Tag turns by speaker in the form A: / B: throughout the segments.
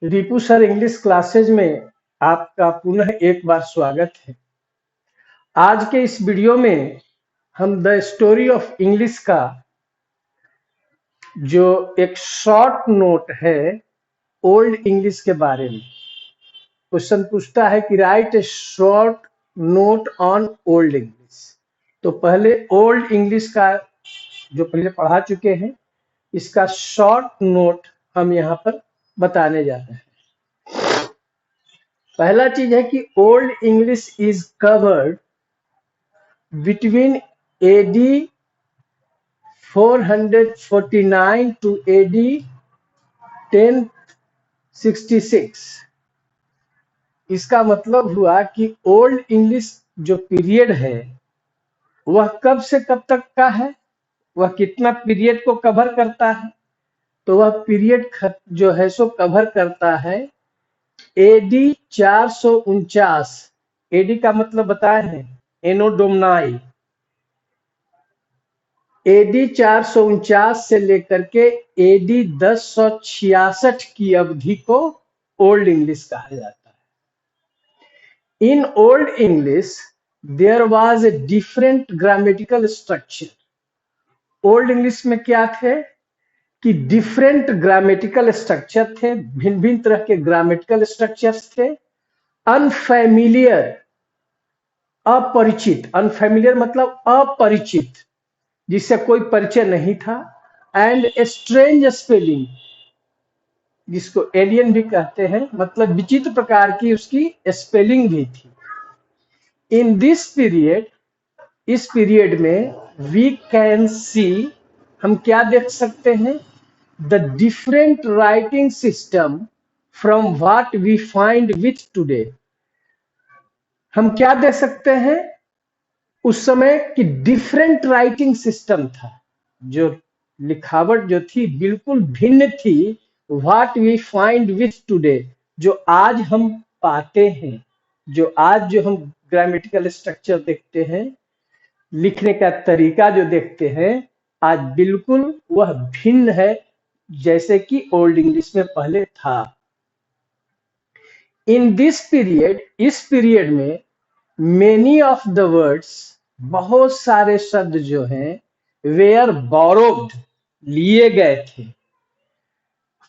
A: Ripu sir English classes में आपका पुनः एक बार स्वागत है। आज के इस वीडियो में हम द स्टोरी ऑफ इंग्लिश का जो एक शॉर्ट नोट है ओल्ड इंग्लिश के बारे में। क्वेश्चन पूछता है कि right A short note on old English. तो पहले ओल्ड इंग्लिश का जो पहले पढ़ा चुके हैं, इसका शॉर्ट नोट हम यहाँ पर बताने जा रहे हैं। पहला चीज है कि old English is covered between AD 449 to AD 1066। इसका मतलब हुआ कि ओल्ड इंग्लिश जो पीरियड है वह कब से कब तक का है, वह कितना पीरियड को कवर करता है। तो वह पीरियड जो है सो कवर करता है एडी 449। एडी का मतलब बताए हैं एनो डोमनाई। एडी 449 से लेकर के एडी 1066 की अवधि को ओल्ड इंग्लिश कहा जाता है। In old English there was a different grammatical structure. Old English में क्या थे कि डिफरेंट ग्रामेटिकल स्ट्रक्चर थे, भिन्न भिन्न तरह के ग्रामेटिकल स्ट्रक्चर्स थे। अनफैमिलियर, अपरिचित, अनफैमिलियर मतलब अपरिचित, जिससे कोई परिचय नहीं था। एंड स्ट्रेंज स्पेलिंग, जिसको एलियन भी कहते हैं, मतलब विचित्र प्रकार की उसकी स्पेलिंग भी थी। इन दिस पीरियड, इस पीरियड में वी कैन सी, हम क्या देख सकते हैं, the different writing system from what we find with today. हम क्या देख सकते हैं उस समय कि डिफरेंट राइटिंग सिस्टम था, जो लिखावट जो थी बिल्कुल भिन्न थी। What we find with today, जो आज हम पाते हैं, जो आज जो हम ग्रामेटिकल स्ट्रक्चर देखते हैं, लिखने का तरीका जो देखते हैं, आज बिल्कुल वह भिन्न है जैसे कि ओल्ड इंग्लिश में पहले था। इन दिस पीरियड, इस पीरियड में मेनी ऑफ द वर्ड्स, बहुत सारे शब्द जो हैं वेयर बोरोव्ड, लिए गए थे,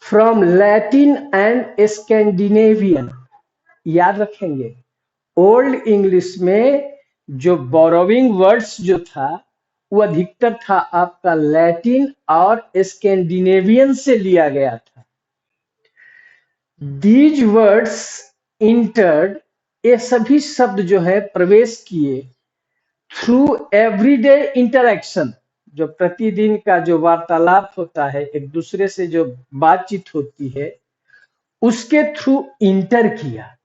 A: फ्रॉम लैटिन एंड स्कैंडिनेवियन। याद रखेंगे ओल्ड इंग्लिश में जो बोरोविंग वर्ड्स जो था वो अधिकतर था आपका लैटिन और स्कैंडिनेवियन से लिया गया था। दीज वर्ड्स इंटर्ड, ये सभी शब्द जो है प्रवेश किए थ्रू एवरीडे इंटरेक्शन, जो प्रतिदिन का जो वार्तालाप होता है, एक दूसरे से जो बातचीत होती है, उसके थ्रू इंटर किया।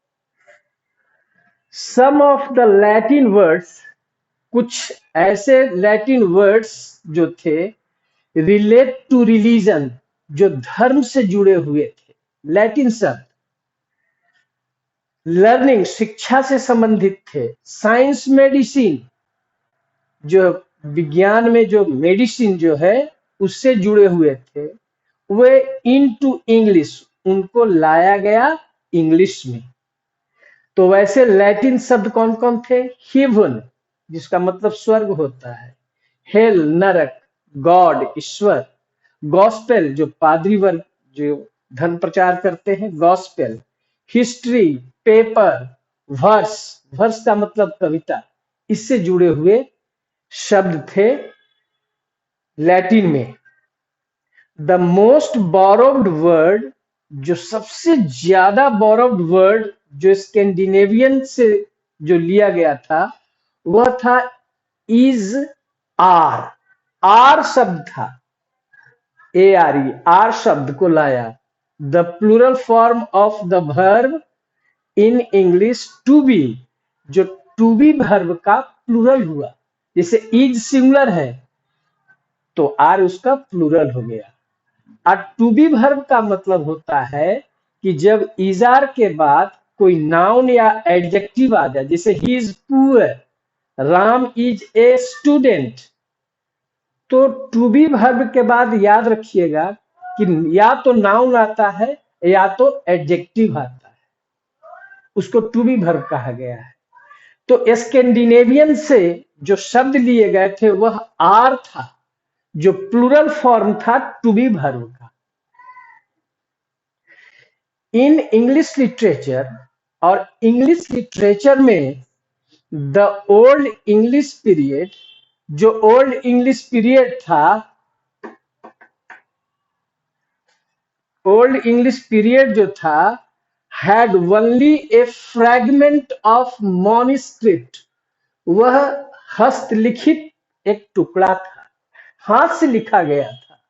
A: सम ऑफ द लैटिन वर्ड्स, कुछ ऐसे लैटिन वर्ड्स जो थे रिलेट टू रिलीजन, जो धर्म से जुड़े हुए थे, लैटिन शब्द। लर्निंग, शिक्षा से संबंधित थे। साइंस, मेडिसिन, जो विज्ञान में जो मेडिसिन जो है उससे जुड़े हुए थे, वे इनटू इंग्लिश, उनको लाया गया इंग्लिश में। तो वैसे लैटिन शब्द कौन कौन थे? हेवन, जिसका मतलब स्वर्ग होता है। हेल, नरक। गॉड, ईश्वर। गॉस्पेल, जो पादरी वर्ग जो धर्म प्रचार करते हैं, gospel. History, paper. Verse, verse का मतलब कविता, इससे जुड़े हुए शब्द थे लैटिन में। द मोस्ट बोरोव्ड वर्ड, जो सबसे ज्यादा बोरोव्ड वर्ड जो स्कैंडिनेवियन से जो लिया गया था, वह था इज आर। आर शब्द था, ए आर ई, आर शब्द को लाया। The plural form of the verb in English to be, जो टू बी वर्ब का प्लूरल हुआ। जैसे इज सिंगुलर है तो आर उसका प्लूरल हो गया। और टू बी वर्ब का मतलब होता है कि जब इज आर के बाद कोई नाउन या एडजेक्टिव आ जाए, जैसे he is poor, Ram is a student, तो टू बी वर्ब के बाद याद रखिएगा कि या तो नाउन आता है या तो एडजेक्टिव आता है, उसको टू बी वर्ब कहा गया है। तो स्कैंडिनेवियन से जो शब्द लिए गए थे वह आर था, जो प्लूरल फॉर्म था टू बी वर्ब का। इन इंग्लिश लिटरेचर, और इंग्लिश लिटरेचर में द ओल्ड इंग्लिश पीरियड, जो ओल्ड इंग्लिश पीरियड था, ओल्ड इंग्लिश पीरियड जो था, had only a fragment of manuscript, वह हस्तलिखित एक टुकड़ा था, हाथ से लिखा गया था।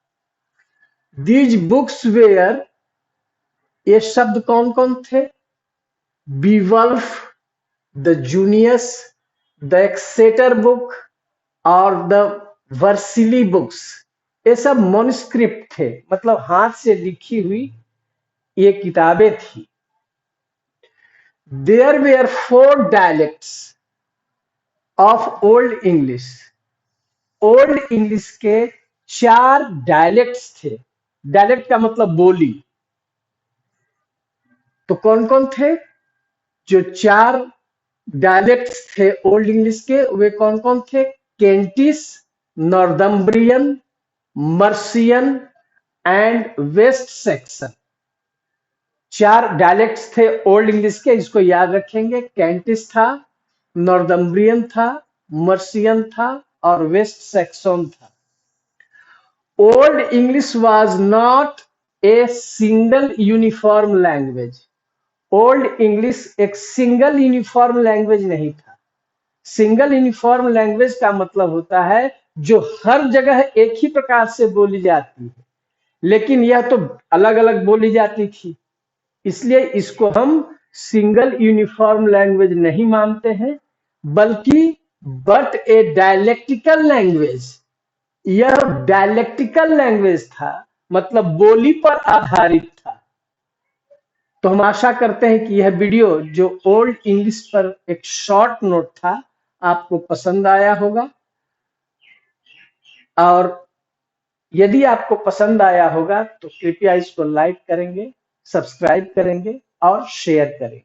A: दीज बुक्स वेयर, ये शब्द कौन कौन थे? Beowulf, the Junius, the Exeter book और द वर्सिली बुक्स, ये सब मॉन्यूस्क्रिप्ट थे, मतलब हाथ से लिखी हुई ये किताबें थी। There were 4 dialects of old English, old English के 4 डायलेक्ट्स थे। डायलेक्ट का मतलब बोली। तो कौन कौन थे? जो 4 डायलेक्ट्स थे ओल्ड इंग्लिश के, वे कौन कौन थे? Kentish, Northumbrian, Mercian and West Saxon. 4 dialects थे ओल्ड इंग्लिश के, इसको याद रखेंगे। कैंटिस था, नॉर्थम्ब्रियन था, मर्सियन था और वेस्ट सेक्सन था। Old English was not a single uniform language. Old English एक सिंगल यूनिफॉर्म लैंग्वेज नहीं था। सिंगल यूनिफॉर्म लैंग्वेज का मतलब होता है जो हर जगह एक ही प्रकार से बोली जाती है, लेकिन यह तो अलग अलग बोली जाती थी, इसलिए इसको हम सिंगल यूनिफॉर्म लैंग्वेज नहीं मानते हैं, बल्कि बट ए डायलेक्टिकल लैंग्वेज। यह डायलेक्टिकल लैंग्वेज था, मतलब बोली पर आधारित था। तो हम आशा करते हैं कि यह वीडियो जो ओल्ड इंग्लिश पर एक शॉर्ट नोट था, आपको पसंद आया होगा। और यदि आपको पसंद आया होगा तो कृपया इसको लाइक करेंगे, सब्सक्राइब करेंगे और शेयर करेंगे।